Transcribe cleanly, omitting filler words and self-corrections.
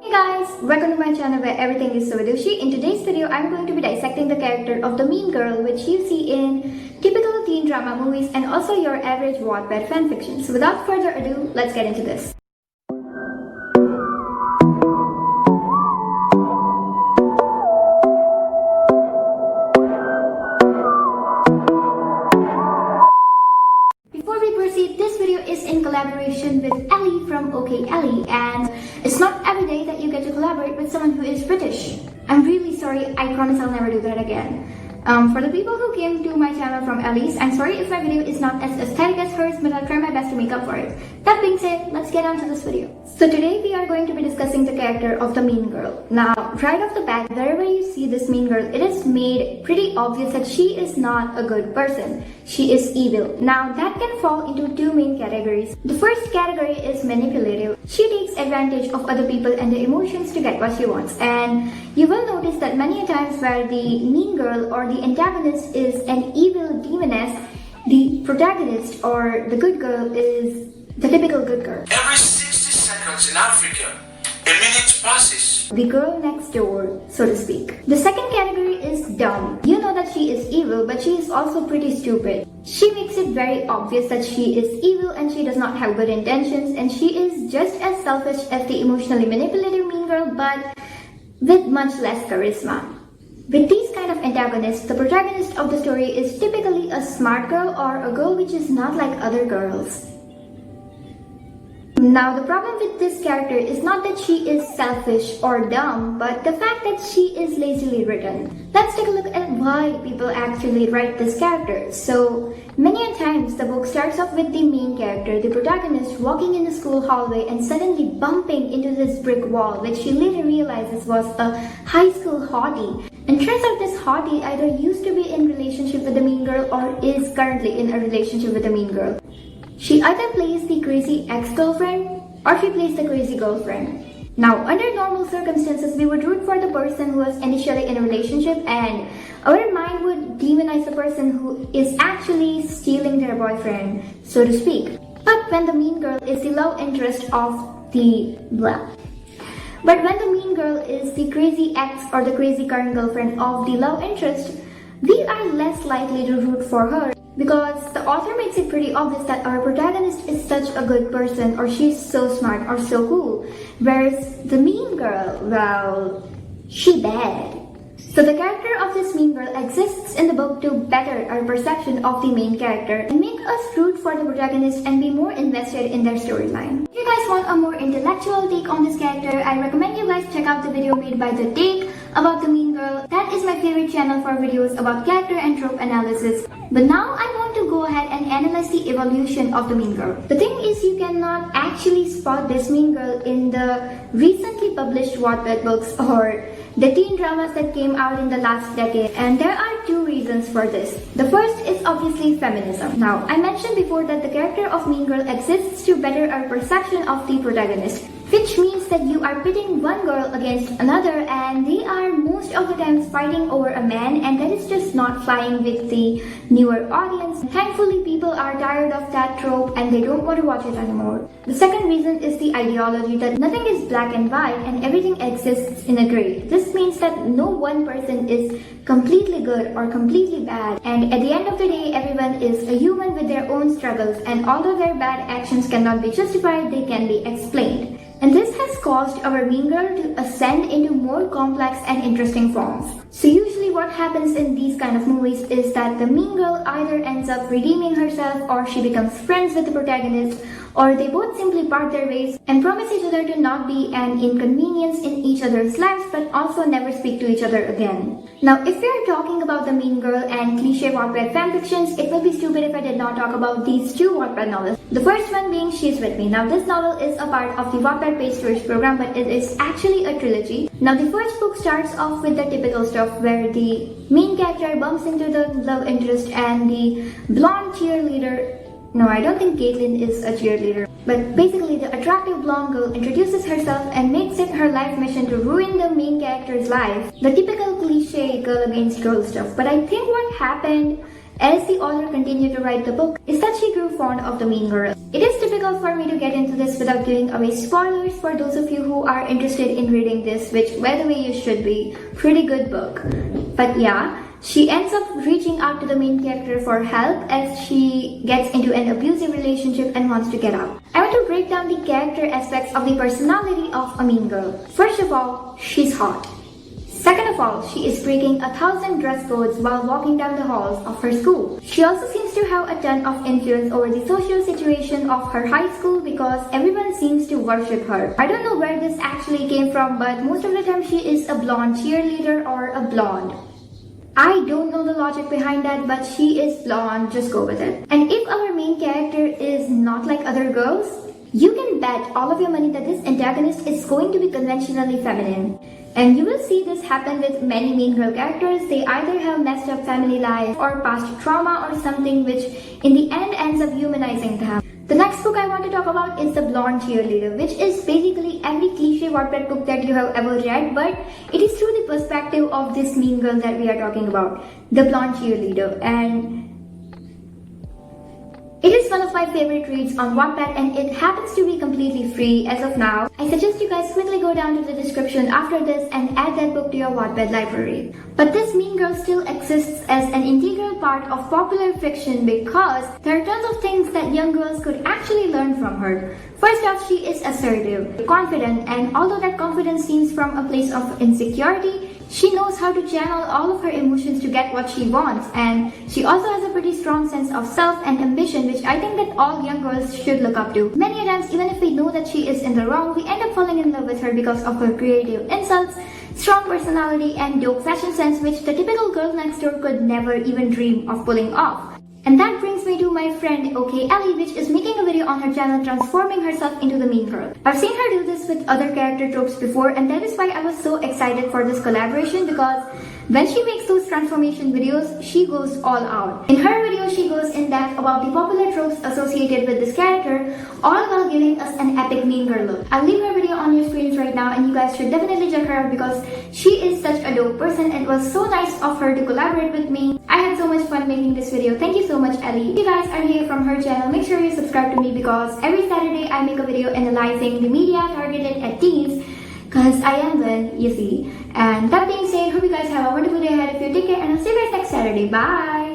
Hey guys, welcome to my channel where everything is so Vidushi. In today's video, I'm going to be dissecting the character of the mean girl which you see in typical teen drama movies and also your average Wattpad fanfiction. So without further ado, let's get into this. Before we proceed, this video is in collaboration with Ellie from OK Ellie, and it's not every day that you get to collaborate with someone who is British. I'm really sorry, I promise I'll never do that again. For the people who came to my channel from Ellie's, I'm sorry if my video is not as aesthetic as hers, but I'll try my best to make up for it. That being said, let's get on to this video. So today we are going to be discussing the character of the mean girl. Now, right off the bat, wherever you see this mean girl, it is made pretty obvious that she is not a good person. She is evil. Now, that can fall into two main categories. The first category is manipulative. She takes advantage of other people and their emotions to get what she wants. And you will notice that many times where the mean girl or the antagonist is an evil demoness, the protagonist or the good girl is the typical good girl. Every 60 seconds in Africa, a minute passes. The girl next door, so to speak. The second category is dumb. You know that she is evil, but she is also pretty stupid. She makes it very obvious that she is evil and she does not have good intentions, and she is just as selfish as the emotionally manipulative mean girl, but with much less charisma. With these kind of antagonists, the protagonist of the story is typically a smart girl or a girl which is not like other girls. Now, the problem with this character is not that she is selfish or dumb, but the fact that she is lazily written. Let's take a look at why people actually write this character. So, many times the book starts off with the main character, the protagonist, walking in the school hallway and suddenly bumping into this brick wall, which she later realizes was a high school hottie. And turns out this hottie either used to be in relationship with the mean girl or is currently in a relationship with the mean girl. She either plays the crazy ex-girlfriend or she plays the crazy girlfriend. Now, under normal circumstances, we would root for the person who was initially in a relationship, and our mind would demonize the person who is actually stealing their boyfriend, so to speak. But when the mean girl is the love interest of the But when the mean girl is the crazy ex or the crazy current girlfriend of the love interest, we are less likely to root for her because the author makes it pretty obvious that our protagonist is such a good person or she's so smart or so cool, whereas the mean girl, well, she bad. So the character of this mean girl exists in the book to better our perception of the main character and make us root for the protagonist and be more invested in their storyline. If you guys want a more intellectual take on this character, I recommend you guys check out the video made by The Take about the mean girl. That is my favorite channel for videos about character and trope analysis. But now I want to go ahead and analyze the evolution of the mean girl. The thing is, you cannot actually spot this mean girl in the recently published Wattpad books or the teen dramas that came out in the last decade, and there are two reasons for this. The first is obviously feminism. Now, I mentioned before that the character of mean girl exists to better our perception of the protagonist, which means that you are pitting one girl against another and they are most of the times fighting over a man, and that is just not flying with the newer audience. Thankfully, people are tired of that trope and they don't want to watch it anymore. The second reason is the ideology that nothing is black and white and everything exists in a gray. This means that no one person is completely good or completely bad, and at the end of the day, everyone is a human with their own struggles, and although their bad actions cannot be justified, they can be explained. And this has caused our mean girl to ascend into more complex and interesting forms. So usually what happens in these kind of movies is that the mean girl either ends up redeeming herself or she becomes friends with the protagonist, or they both simply part their ways and promise each other to not be an inconvenience in each other's lives but also never speak to each other again. Now, if we are talking about the mean girl and cliché Wattpad fanfictions, it would be stupid if I did not talk about these two Wattpad novels. The first one being She's With Me. Now, this novel is a part of the Wattpad Page Storage program, but it is actually a trilogy. Now, the first book starts off with the typical stuff where the main character bumps into the love interest and the blonde cheerleader. No, I don't think Caitlin is a cheerleader. But basically, the attractive blonde girl introduces herself and makes it her life mission to ruin the main character's life. The typical cliche girl against girl stuff. But I think what happened as the author continued to write the book is that she grew fond of the mean girl. It is difficult for me to get into this without giving away spoilers for those of you who are interested in reading this, which by the way you should be. Pretty good book. But yeah, she ends up reaching out to the main character for help as she gets into an abusive relationship and wants to get out. I want to break down the character aspects of the personality of a mean girl. First of all, she's hot. Second of all, she is breaking 1,000 dress codes while walking down the halls of her school. She also seems to have a ton of influence over the social situation of her high school because everyone seems to worship her. I don't know where this actually came from, but most of the time she is a blonde cheerleader or a blonde. I don't know the logic behind that, but she is blonde, just go with it. And if our main character is not like other girls, you can bet all of your money that this antagonist is going to be conventionally feminine. And you will see this happen with many mean girl characters. They either have messed up family life or past trauma or something which in the end ends up humanizing them. The next book I want to talk about is The Blonde Cheerleader, which is basically every cliche Wattpad book that you have ever read, but it is through the perspective of this mean girl that we are talking about, the Blonde Cheerleader. And it is one of my favorite reads on Wattpad and it happens to be completely free as of now. I suggest you guys quickly go down to the description after this and add that book to your Wattpad library. But this mean girl still exists as an integral part of popular fiction because there are tons of things that young girls could actually learn from her. First off, she is assertive, confident, and although that confidence seems from a place of insecurity, she knows how to channel all of her emotions to get what she wants, and she also has a pretty strong sense of self and ambition, which I think that all young girls should look up to. Many times, even if we know that she is in the wrong, we end up falling in love with her because of her creative insults, strong personality, and dope fashion sense, which the typical girl next door could never even dream of pulling off. And that brings me to my friend OK Ellie, which is making a video on her channel transforming herself into the mean girl. I've seen her do this with other character tropes before, and that is why I was so excited for this collaboration because when she makes those transformation videos, she goes all out. In her video, she goes in depth about the popular tropes associated with this character, all while giving us an epic mean girl look. I'll leave her video on your screens right now and you guys should definitely check her out because she is such a dope person and it was so nice of her to collaborate with me. I had so much fun making this video. Thank you so much, Ellie. If you guys are here from her channel, make sure you subscribe to me because every Saturday I make a video analyzing the media targeted at teens because I am one, you see. And that being said, hope you guys have a wonderful day ahead of you. Take care and I'll see you guys next Saturday. Bye!